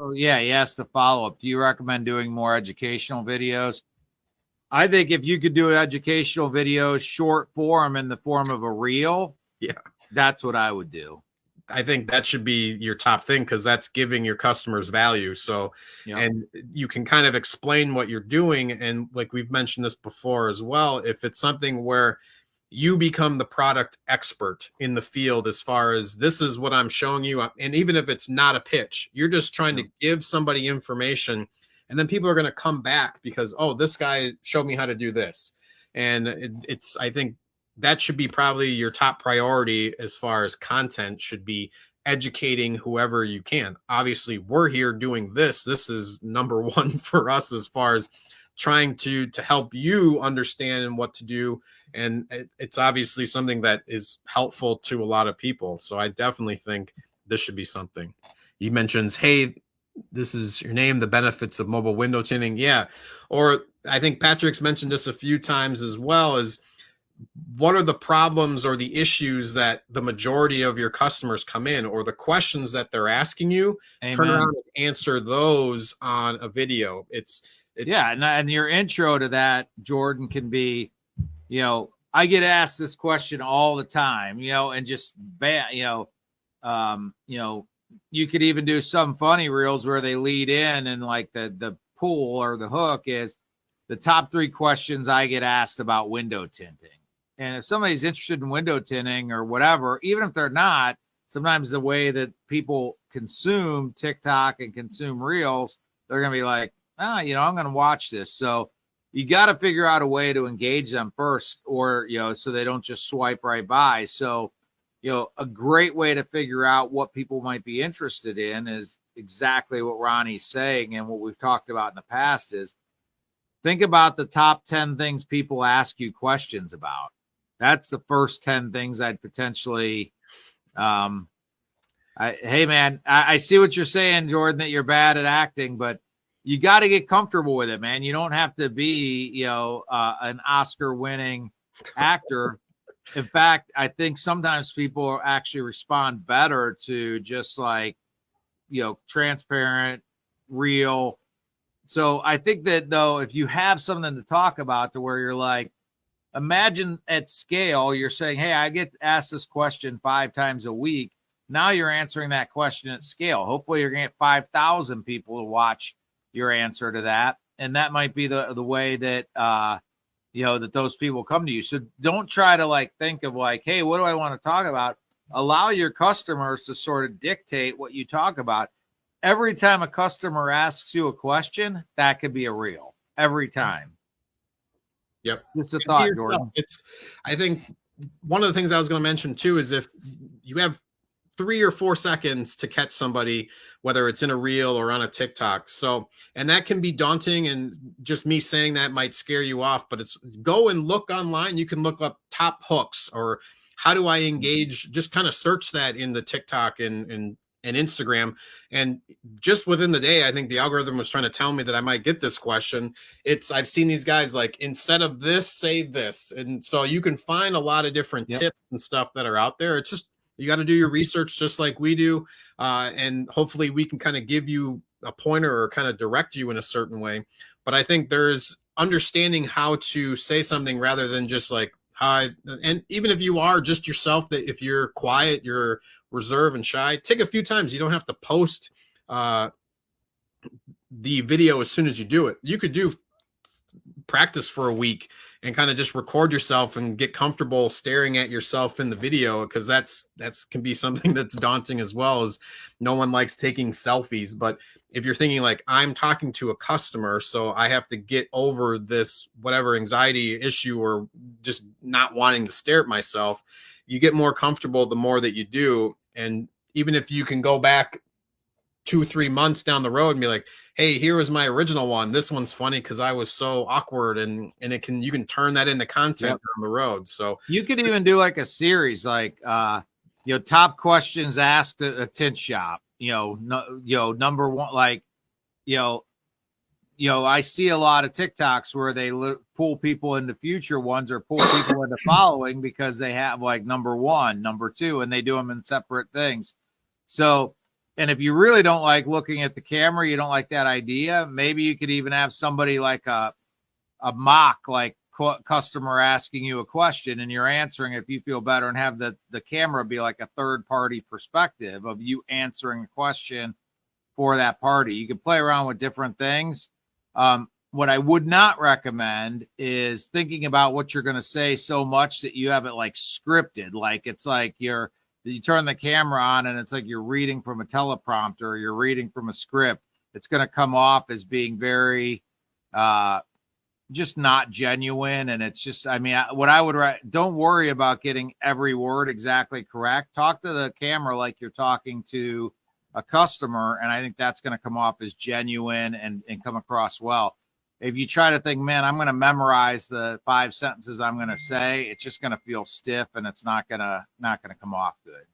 Oh, yeah, he asked the follow-up. Do you recommend doing more educational videos? I think if you could do an educational video, short form in the form of a reel, yeah, that's what I would do. I think that should be your top thing because that's giving your customers value. So, Yep. and you can kind of explain what you're doing. And like we've mentioned this before as well, if it's something where you become the product expert in the field as far as this is what I'm showing you. And even if it's not a pitch, you're just trying to give somebody information. And then people are going to come back because, oh, this guy showed me how to do this. And it's, I think that should be probably your top priority as far as content should be educating whoever you can. Obviously, we're here doing this. This is number one for us as far as trying to help you understand what to do. And it's obviously something that is helpful to a lot of people. So I definitely think this should be something. He mentions, hey, this is your name, the benefits of mobile window tinting. Yeah. Or I think Patric's mentioned this a few times as well, is what are the problems or the issues that the majority of your customers come in, or the questions that they're asking you. Amen. Turn around and answer those on a video. It's yeah. And your intro to that, Jordan, can be, I get asked this question all the time, and just you could even do some funny reels where they lead in and like the pull or the hook is the top 3 questions I get asked about window tinting. And if somebody's interested in window tinting or whatever, even if they're not, sometimes the way that people consume TikTok and consume reels, they're going to be like, I'm going to watch this. So you got to figure out a way to engage them first, or, so they don't just swipe right by. So, a great way to figure out what people might be interested in is exactly what Ronnie's saying. And what we've talked about in the past is think about the top 10 things people ask you questions about. That's the first 10 things I'd potentially, hey man, I see what you're saying, Jordan, that you're bad at acting, but you got to get comfortable with it, man. You don't have to be, an Oscar winning actor. In fact, I think sometimes people actually respond better to just like, transparent, real. So I think that though, if you have something to talk about to where you're like, imagine at scale, you're saying, hey, I get asked this question 5 times a week. Now you're answering that question at scale. Hopefully you're going to get 5,000 people to watch your answer to that. And that might be the way that, that those people come to you. So don't try to like think of like, hey, what do I want to talk about? Allow your customers to sort of dictate what you talk about. Every time a customer asks you a question, that could be a reel. Every time. Yep. It's a thought, Jordan. I think one of the things I was going to mention too is if you have 3 or 4 seconds to catch somebody, whether it's in a reel or on a TikTok. So, and that can be daunting, and just me saying that might scare you off, but it's go and look online. You can look up top hooks or how do I engage? Just kind of search that in the TikTok and Instagram. And just within the day, I think the algorithm was trying to tell me that I might get this question. I've seen these guys like, instead of this, say this. And so you can find a lot of different tips and stuff that are out there. It's just, you got to do your research just like we do. And hopefully we can kind of give you a pointer or kind of direct you in a certain way. But I think there's understanding how to say something rather than just like, hi. And even if you are just yourself, that if you're quiet, you're reserved and shy, take a few times. You don't have to post the video as soon as you do it. You could do practice for a week and kind of just record yourself and get comfortable staring at yourself in the video, because that's can be something that's daunting as well. As no one likes taking selfies. But if you're thinking like, I'm talking to a customer, so I have to get over this whatever anxiety issue or just not wanting to stare at myself, you get more comfortable the more that you do. And even if you can go back 2-3 months down the road and be like, hey, here was my original one. This one's funny because I was so awkward, and you can turn that into content down the road. So you could even do like a series, like top questions asked at a tint shop. Number one, like I see a lot of TikToks where they pull people into future ones or pull people into following because they have like number 1, number 2, and they do them in separate things. So And if you really don't like looking at the camera, you don't like that idea, maybe you could even have somebody like a mock, like customer asking you a question and you're answering if you feel better, and have the camera be like a third party perspective of you answering a question for that party. You can play around with different things. What I would not recommend is thinking about what you're going to say so much that you have it like scripted. Like it's like you turn the camera on and it's like you're reading from a teleprompter or you're reading from a script. It's going to come off as being very just not genuine. And it's just, I mean, what I would don't worry about getting every word exactly correct. Talk to the camera like you're talking to a customer, and I think that's going to come off as genuine and come across well. If you try to think, man, I'm going to memorize the 5 sentences I'm going to say, it's just going to feel stiff and it's not going to come off good.